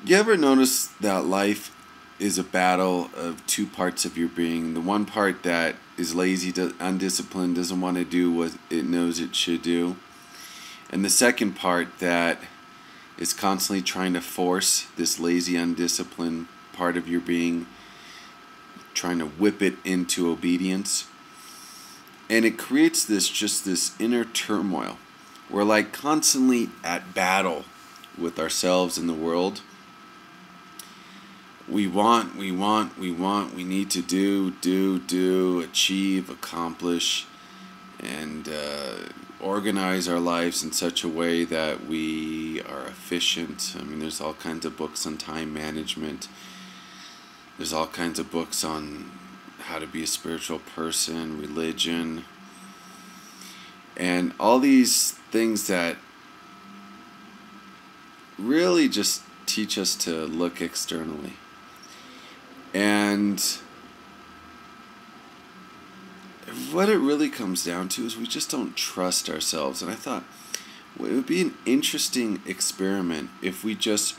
You ever notice that life is a battle of two parts of your being? The one part that is lazy, undisciplined, doesn't want to do what it knows it should do. And the second part that is constantly trying to force this lazy, undisciplined part of your being, trying to whip it into obedience. And it creates this inner turmoil. We're like constantly at battle with ourselves and the world. We need to do, achieve, accomplish, and organize our lives in such a way that we are efficient. I mean, there's all kinds of books on time management. There's all kinds of books on how to be a spiritual person, religion, and all these things that really just teach us to look externally. And what it really comes down to is we just don't trust ourselves. And I thought it would be an interesting experiment if we just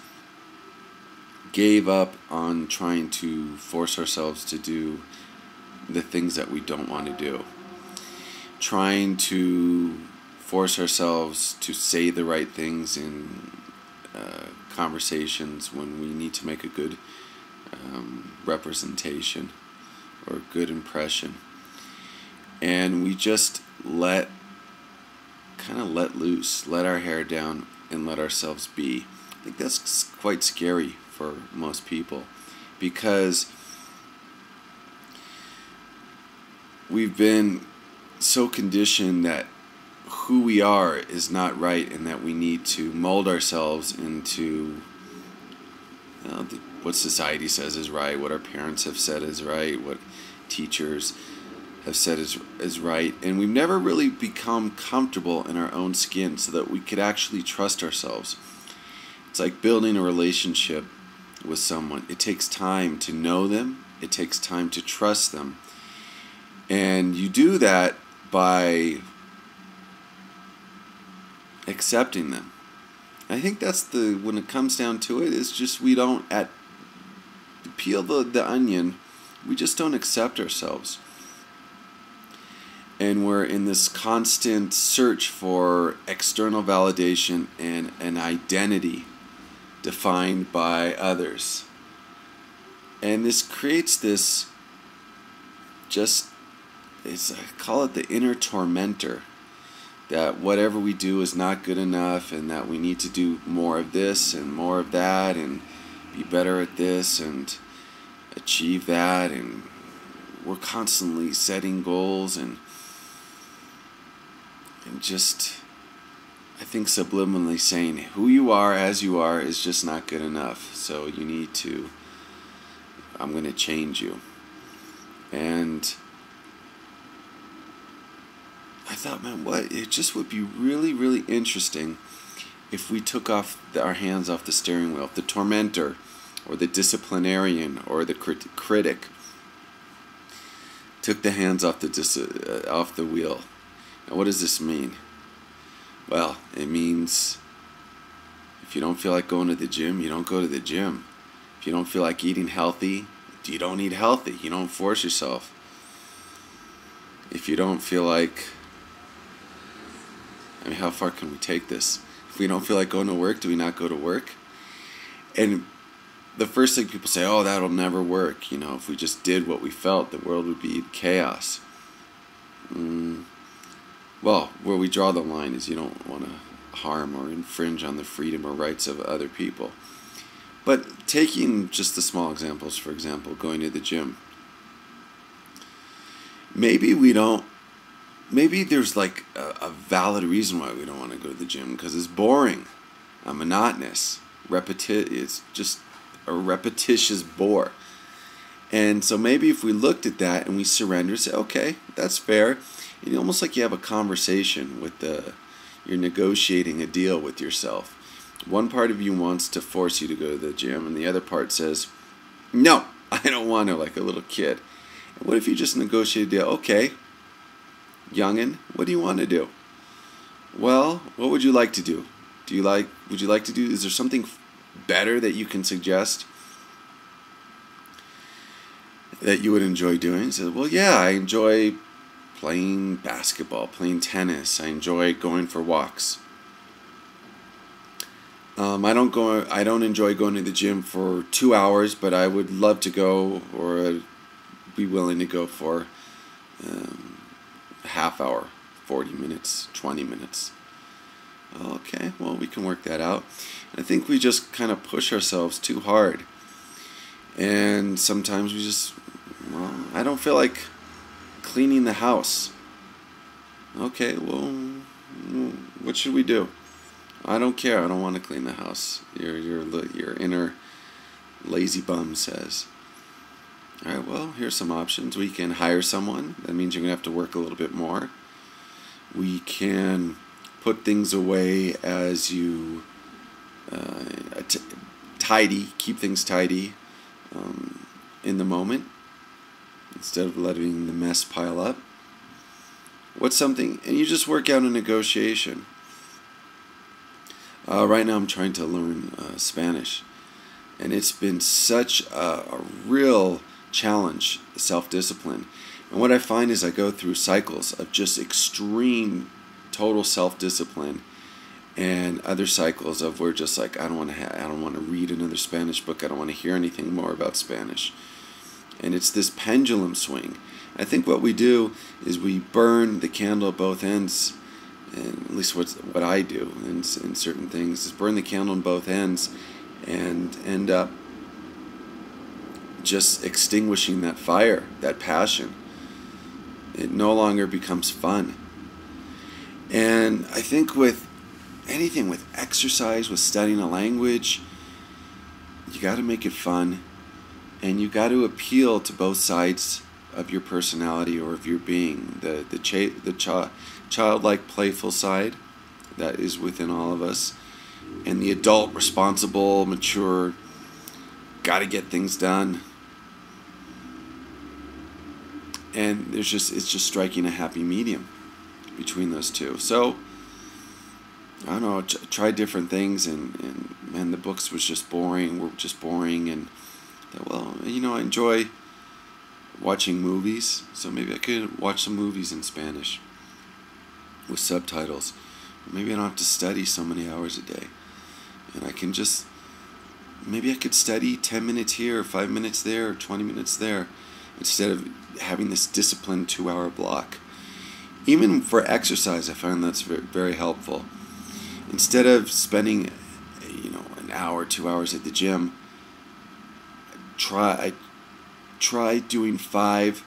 gave up on trying to force ourselves to do the things that we don't want to do. Trying to force ourselves to say the right things in conversations when we need to make a good representation or a good impression. And we just let loose, let our hair down, and let ourselves be. I think that's quite scary for most people, because we've been so conditioned that who we are is not right, and that we need to mold ourselves into what society says is right, what our parents have said is right, what teachers have said is right. And we've never really become comfortable in our own skin so that we could actually trust ourselves. It's like building a relationship with someone. It takes time to know them. It takes time to trust them. And you do that by accepting them. I think that's when it comes down to it, is just we don't peel the onion. We just don't accept ourselves. And we're in this constant search for external validation and an identity defined by others. And this creates this I call it the inner tormentor, that whatever we do is not good enough, and that we need to do more of this and more of that, and be better at this and achieve that. And we're constantly setting goals and just, I think, subliminally saying who you are as you are is just not good enough. So you need to, I'm going to change you. And I thought, man, it just would be really, really interesting if we took our hands off the steering wheel. If the tormentor or the disciplinarian or the critic took the hands off the wheel. Now, what does this mean? Well, it means if you don't feel like going to the gym, you don't go to the gym. If you don't feel like eating healthy, you don't eat healthy. You don't force yourself. If you don't feel like, I mean, how far can we take this? If we don't feel like going to work, do we not go to work? And the first thing people say, oh, that'll never work. If we just did what we felt, the world would be chaos. Well, where we draw the line is you don't want to harm or infringe on the freedom or rights of other people. But taking just the small examples, for example, going to the gym. Maybe there's like a valid reason why we don't want to go to the gym, because it's boring, monotonous, it's just a repetitious bore. And so maybe if we looked at that and we surrender, say, okay, that's fair. It's almost like you have a conversation with you're negotiating a deal with yourself. One part of you wants to force you to go to the gym, and the other part says, no, I don't want to, like a little kid. And what if you just negotiate a deal? Okay, youngin, what do you want to do? Well, what would you like to do? Would you like to do, is there something better that you can suggest that you would enjoy doing? He said, well, yeah, I enjoy playing basketball, playing tennis. I enjoy going for walks. I don't enjoy going to the gym for 2 hours, but I would love to go, or I'd be willing to go for a half hour, 40 minutes, 20 minutes. Okay, well, we can work that out. I think we just kind of push ourselves too hard. And sometimes we just, well, I don't feel like cleaning the house. Okay, well, what should we do? I don't care. I don't want to clean the house. Your inner lazy bum says. All right, well, here's some options. We can hire someone. That means you're going to have to work a little bit more. We can put things away as you keep things tidy in the moment instead of letting the mess pile up. What's something, and you just work out a negotiation. Right now I'm trying to learn Spanish, and it's been such a real challenge, self-discipline. And what I find is I go through cycles of just extreme total self-discipline, and other cycles of where just like I don't want to read another Spanish book. I don't want to hear anything more about Spanish. And it's this pendulum swing. I think what we do is we burn the candle at both ends, and at least what I do in certain things is burn the candle on both ends and end up just extinguishing that fire, that passion. It no longer becomes fun. And I think with anything, with exercise, with studying a language, you got to make it fun, and you got to appeal to both sides of your personality or of your being. The childlike, playful side that is within all of us, and the adult, responsible, mature, got to get things done. And it's just striking a happy medium between those two. So I don't know, try different things, and the books was just boring. Were just boring, and well, I enjoy watching movies, so maybe I could watch some movies in Spanish with subtitles. Maybe I don't have to study so many hours a day, and I can just, maybe I could study 10 minutes here, or 5 minutes there, or 20 minutes there, instead of having this disciplined 2-hour block. Even for exercise, I find that's very, very helpful. Instead of spending, an hour, 2 hours at the gym, I try doing 5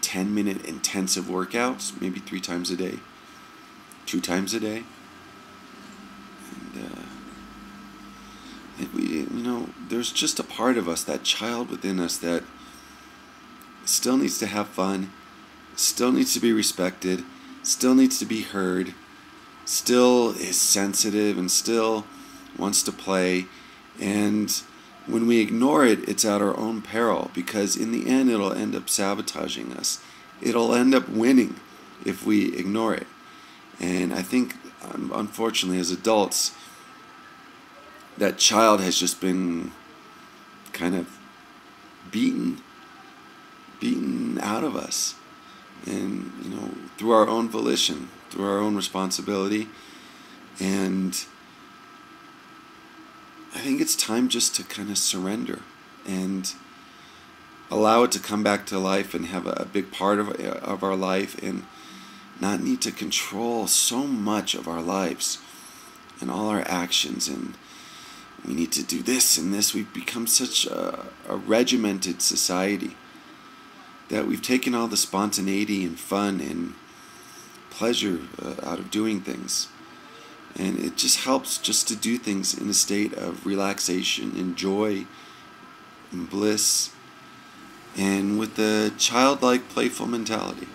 10-minute intensive workouts, maybe 3 times a day, 2 times a day. And I think there's just a part of us, that child within us, that still needs to have fun, still needs to be respected, still needs to be heard, still is sensitive, and still wants to play. And when we ignore it, it's at our own peril, because in the end it'll end up sabotaging us. It'll end up winning if we ignore it. And I think, unfortunately, as adults, that child has just been kind of beaten out of us, and through our own volition, through our own responsibility. And I think it's time just to kind of surrender and allow it to come back to life and have a big part of our life, and not need to control so much of our lives and all our actions. And we need to do this and this. We've become such a regimented society that we've taken all the spontaneity and fun and pleasure out of doing things. And it just helps just to do things in a state of relaxation and joy and bliss, and with a childlike, playful mentality.